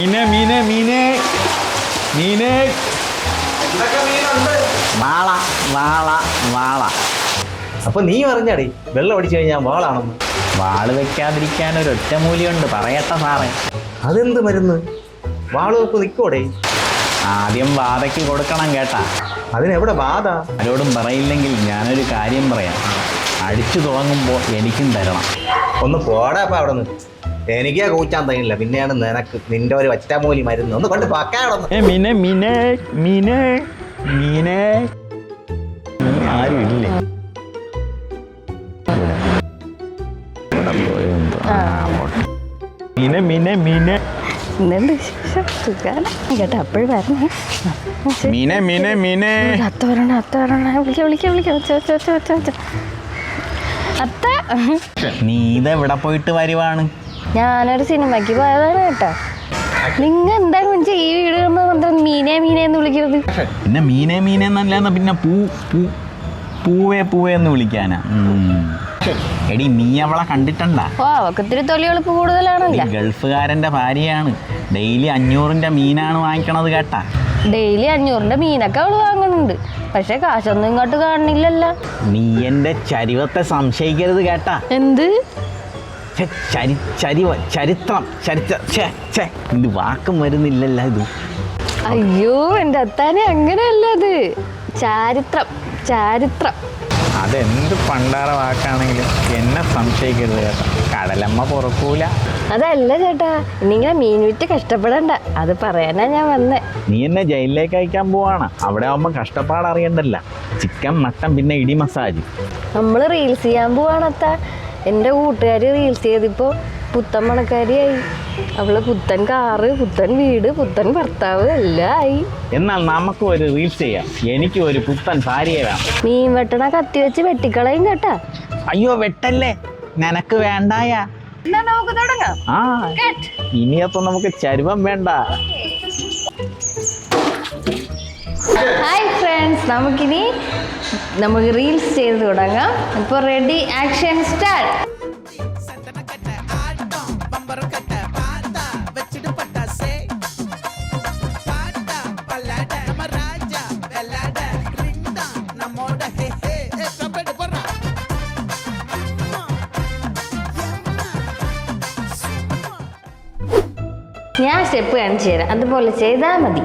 മീനെ മീനെ മീനെ മീനെ വാള വാള വാള. അപ്പൊ നീ പറഞ്ഞാടി വെള്ളം അടിച്ചു കഴിഞ്ഞാൽ വാളാണെന്ന്. വാള് വെക്കാതിരിക്കാൻ ഒരു ഒറ്റമൂലിയുണ്ട്, പറയട്ടെ സാറേ. അതെന്ത് മരുന്ന്? വാള് വെപ്പ് നിൽക്കോടെ? ആദ്യം ബാധയ്ക്ക് കൊടുക്കണം കേട്ടാ. അതിനെവിടെ ബാധ? ആരോടും പറയില്ലെങ്കിൽ ഞാനൊരു കാര്യം പറയാം. അടിച്ചു തുടങ്ങുമ്പോൾ എനിക്കും തരണം. ഒന്ന് പോടാ അവിടെ നിന്ന്. എനിക്കാ കൂച്ചാൻ തയ്യില്ല, പിന്നെയാണ് നിനക്ക് നിന്റെ ഒരു ഒറ്റമൂലി മരുന്ന്. ഒന്ന് കൊണ്ട് പക്കാടൊന്ന്. മീനെ മീനെ മീനെ മീനെ ആരും ഇല്ലേ? മീനെ മീനെ മീനെ കേട്ടോ അപ്പോഴും വരണേ. മീനെ മീനെ മീനെ അത്ത വരണ അത്ത വരണ വിളിക്ക അത്ത. നീ ഇതെവിടെ പോയിട്ട് വരുവാണ്? ഞാനൊരു സിനിമയ്ക്ക് പോയതാണ് കേട്ടോ. നിങ്ങൾ എന്താണ് മനസ്സിൽ ഈ വീട് മീനെ മീനെ എന്ന് വിളിക്കുന്നത്? പിന്നെ മീനെ മീനെ എന്നല്ലാന്ന പിന്നെ പൂവേ പൂവേ എന്ന് വിളിക്കാനാ. എടി നീ അവളെ കണ്ടിട്ടുണ്ടാ? ഓ അവക്ക് ഇത്തിരി തൊലി എളുപ്പ് കൂടുതലാണല്ലോ. ഗൾഫുകാരന്റെ ഭാര്യയാണ്. ഡെയിലി 500-ന്റെ മീനാണ് വാങ്ങിക്കണത് കേട്ടാ. ഡെയിലി 500-ന്റെ മീനൊക്കെ അവള് വാങ്ങുന്നുണ്ട്, പക്ഷെ കാശൊന്നും ഇങ്ങോട്ട് കാണുന്നില്ലല്ലോ. നീ എന്റെ ചരിവത്തെ സംശയിക്കരുത് കേട്ടാ. എന്ത് ചരിത്രം ഇത് വാക്കും വരുന്നില്ലല്ലോ ഇത്. അയ്യോ എൻ്റെ അത്താനെ, അങ്ങനെയല്ല അത്. ചാരിത്രം ചാരിത്രം. അതെന്ത് പണ്ടാറ വാക്കാണെങ്കിലും എന്നെ സംശയിക്കരുത് കേട്ടോ. കടലമ്മ പൊറക്കൂല. അതല്ല ചേട്ടാ, ഇനിങ്ങനെ മീൻ വിറ്റ് കഷ്ടപ്പെടണ്ട, അത് പറയാനാ ഞാൻ വന്നേ. നീ എന്നെ ജയിലിലേക്ക് അയക്കാൻ പോവാണ്. അവിടെ ആവുമ്പോൾ കഷ്ടപ്പാട് അറിയണ്ടല്ല. ചിക്കൻ മട്ടൻ പിന്നെ ഇടി മസാജ്. നമ്മൾ റീൽസ് ചെയ്യാൻ പോവാണത്താ. എൻ്റെ കൂട്ടുകാർ റീൽസ് ചെയ്തിപ്പോൾ പുത്തൻ മണക്കാരിയായി. അവള് പുത്തൻ കാറ്, പുത്തൻ വീട്, പുത്തൻ ഭർത്താവ് എല്ലാം ആയി. എന്നാൽ നമുക്ക് ഒരു റീൽസ് ചെയ്യാം. എനിക്ക് ഒരു പുത്തൻ ഭാര്യയെ വേണം. മീൻ വെട്ടണ കത്തി വെച്ച് വെട്ടിക്കളയും കേട്ടാ. അയ്യോ വെട്ടല്ലേ, നിനക്ക് വേണ്ടായാ. ആ ഇനിയപ്പം നമുക്ക് ചരുവം വേണ്ട. ഹായ് ഫ്രണ്ട്സ്, നമുക്ക് റീൽസ് ചെയ്ത് തുടങ്ങാം. ഇപ്പോൾ റെഡി, ആക്ഷൻ സ്റ്റാർട്ട്. ഞാൻ സ്റ്റെപ്പ് കാണിച്ചു തരാം, അതുപോലെ ചെയ്താൽ മതി.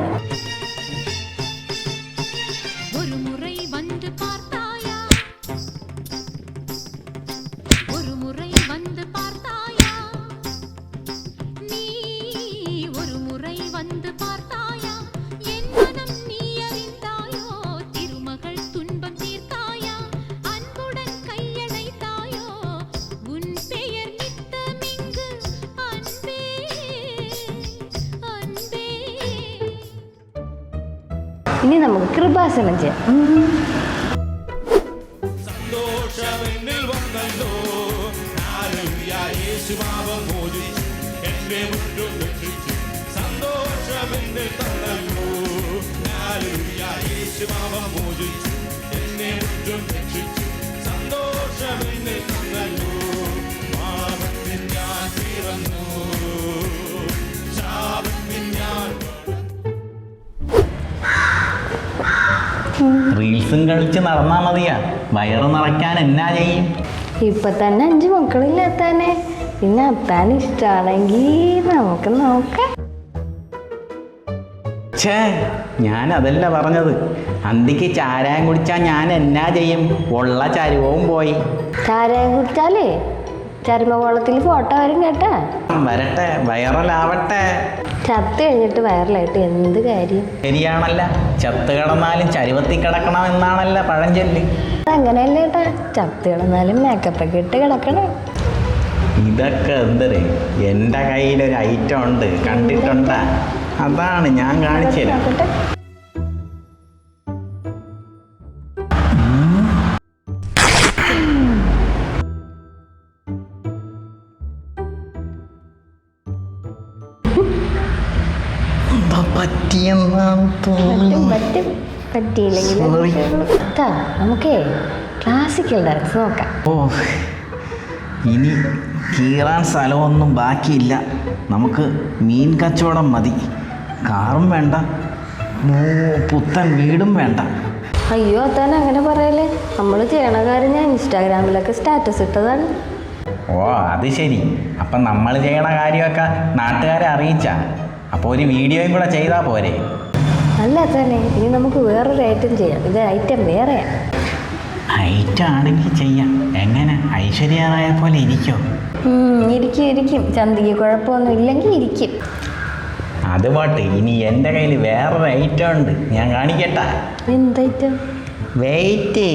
ഇനി നമുക്ക് കൃപാസനം ചെയ്യാം. റീൽസും കളിച്ച് നടന്നാ മതിയാ. വയറ് നിറയ്ക്കാൻ എന്നാ ചെയ്യും? ഇപ്പൊ തന്നെ 5 മക്കളില്ലാത്താനെ. പിന്നെ അത്താൻ ഇഷ്ടാണെങ്കിൽ നമുക്ക് നോക്കാം. ഞാൻ അതല്ല പറഞ്ഞത്. അന്തിക്ക് ചാരായം കുടിച്ചാൽ ഞാൻ എന്നാ ചെയ്യും? ഉള്ള ചരുവവും പോയി. ചാരായം കുടിച്ചാലേ ചരുമകോളത്തിൽ ഫോട്ടോ വരും കേട്ടാ. വരട്ടെ, വൈറലാവട്ടെ. ചത്ത് കഴിഞ്ഞിട്ട് വൈറലായിട്ട് എന്ത് കാര്യം? ശരിയാണല്ല, ചത്ത് കിടന്നാലും ചരുവത്തിൽ കിടക്കണം എന്നാണല്ല പഴഞ്ചൊല്ല്. അങ്ങനെയല്ല കേട്ടാ, ചത്ത് കിടന്നാലും മേക്കപ്പൊക്കെ ഇട്ട് കിടക്കണം. ഇതൊക്കെ എന്തരേ, എൻ്റെ കയ്യിലൊരു ഐറ്റം ഉണ്ട്, കണ്ടിട്ടുണ്ടാ? അതാണ് ഞാൻ കാണിച്ചു തരാം. പറ്റിയില്ലെങ്കിൽ നമുക്കേ ക്ലാസിക്കൽ ഡാൻസ് നോക്കാം. ഓ ഇനി കീറാൻ സ്ഥലമൊന്നും ബാക്കിയില്ല. നമുക്ക് മീൻ കച്ചവടം മതി. കാറും വേണ്ട, പുത്തൻ വീടും വേണ്ട. അയ്യോ അത്താൻ അങ്ങനെ പറയല്ലേ, നമ്മൾ ചെയ്യണ കാര്യം ഞാൻ ഇൻസ്റ്റാഗ്രാമിലൊക്കെ സ്റ്റാറ്റസ് ഇട്ടതാണ്. ഓ അത് ശരി. അപ്പം നമ്മൾ ചെയ്യണ കാര്യമൊക്കെ നാട്ടുകാരെ അറിയിച്ചാ, അപ്പോൾ ഒരു വീഡിയോയും കൂടെ ചെയ്താൽ പോരെ? അല്ല തന്നെ, ഇനി നമുക്ക് വേറൊരു ഐറ്റം ചെയ്യാം. ഇത് ഐറ്റം വേറെയാ. ഐറ്റം ആണെങ്കിൽ ചെയ്യാം. എങ്ങനെ? ഐശ്വര്യ പോലെ ഇരിക്കോ? ഇരിക്കും. ചന്തിക്ക് കുഴപ്പമൊന്നും ഇല്ലെങ്കിൽ ഇരിക്കും. അത് പോട്ടെ, ഇനി എൻ്റെ കയ്യിൽ വേറൊരു ഐറ്റം ഉണ്ട്, ഞാൻ കാണിക്കട്ടാ. എന്തൈറ്റം? വെയിറ്റ്.